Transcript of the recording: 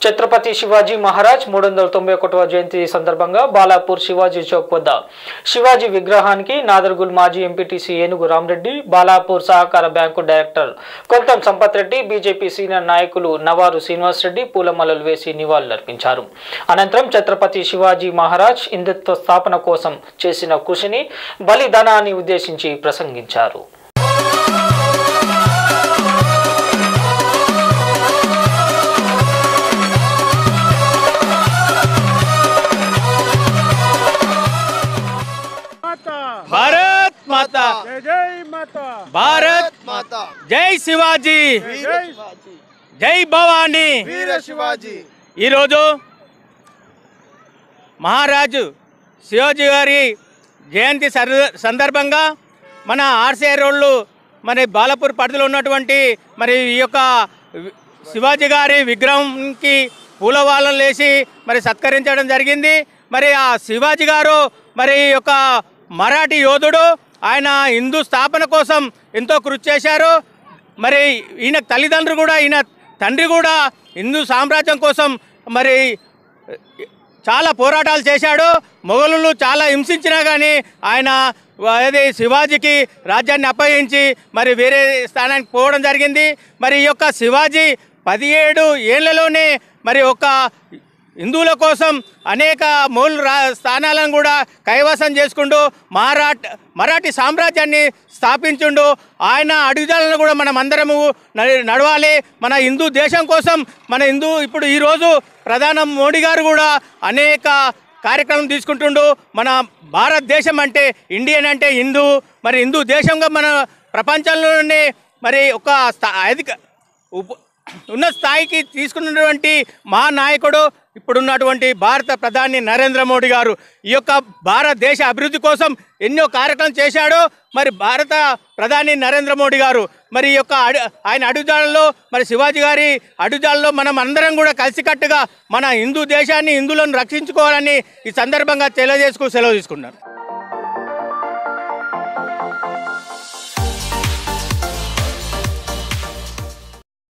ఛత్రపతి శివాజీ మహారాజ్ 391వ జయంతి సందర్భంగా బాలాపూర్ శివాజీ చౌక్ వద్ద శివాజీ విగ్రహానికి నాదర్గుల్ మాజీ ఎంపీటీసీ ఏనుగు రామరెడ్డి, బాలాపూర్ సహకార బ్యాంకు డైరెక్టర్ కొంతం సంపత్ రెడ్డి, బీజేపీ సీనియర్ నాయకులు నవారు శ్రీనివాస్ రెడ్డి పూలమాలలు వేసి నివాళులర్పించారు. అనంతరం ఛత్రపతి శివాజీ మహారాజ్ హిందుత్వ స్థాపన కోసం చేసిన కృషిని, బలిదానాన్ని ఉద్దేశించి ప్రసంగించారు. भारत माता जय माता, भारत माता जय शिवाजी, जय भवानी वीर शिवाजी। महाराजु शिवाजी गारी जयंती संदर्भंगा मन आरसीआई रोड मन बालापूर परिधिलो उन्नटुवंटि मरि ई योक्क शिवाजी गारी विग्रहं की पूलवालनु लेसी मरि सत्करिंचडं जरिगिंदी। मरि आ शिवाजी गारू मरि ई योक्क మరాఠీ యోధుడు. ఆయన హిందూ స్థాపన కోసం ఎంతో కృషి చేశారు. మరి ఈయన తల్లిదండ్రులు కూడా, ఈయన తండ్రి కూడా హిందూ సామ్రాజ్యం కోసం మరి చాలా పోరాటాలు చేశాడు. మొఘలులు చాలా హింసించినా కానీ ఆయన అదే శివాజీకి రాజ్యాన్ని అప్పగించి మరి వేరే స్థానానికి పోవడం జరిగింది. మరి ఈ యొక్క శివాజీ 17 ఏళ్లలోనే మరి ఒక హిందువుల కోసం అనేక మూల స్థానాలను కూడా కైవసం చేసుకుంటూ మరాఠీ సామ్రాజ్యాన్ని స్థాపించుండు. ఆయన అడుగుజాడలను కూడా మనం అందరము నడవాలి. మన హిందూ దేశం కోసం ఇప్పుడు ఈరోజు ప్రధాని మోడీ గారు కూడా అనేక కార్యక్రమం తీసుకుంటుండు. మన భారతదేశం అంటే, ఇండియన్ అంటే హిందూ, మరి హిందూ దేశంగా మన ప్రపంచంలోనే మరి ఒక ఉన్నత స్థాయికి తీసుకున్నటువంటి మహానాయకుడు ఇప్పుడున్నటువంటి భారత ప్రధాని నరేంద్ర మోడీ గారు. ఈ యొక్క భారతదేశ అభివృద్ధి కోసం ఎన్నో కార్యక్రమాలు చేశాడు. మరి భారత ప్రధాని నరేంద్ర మోడీ గారు మరి ఈ యొక్క ఆయన అడుగుజాడల్లో, మరి శివాజీ గారి అడుగుజాడల్లో మనం అందరం కూడా కలిసికట్టుగా మన హిందూ దేశాన్ని, హిందువులను రక్షించుకోవాలని ఈ సందర్భంగా సెలవు తీసుకున్నారు.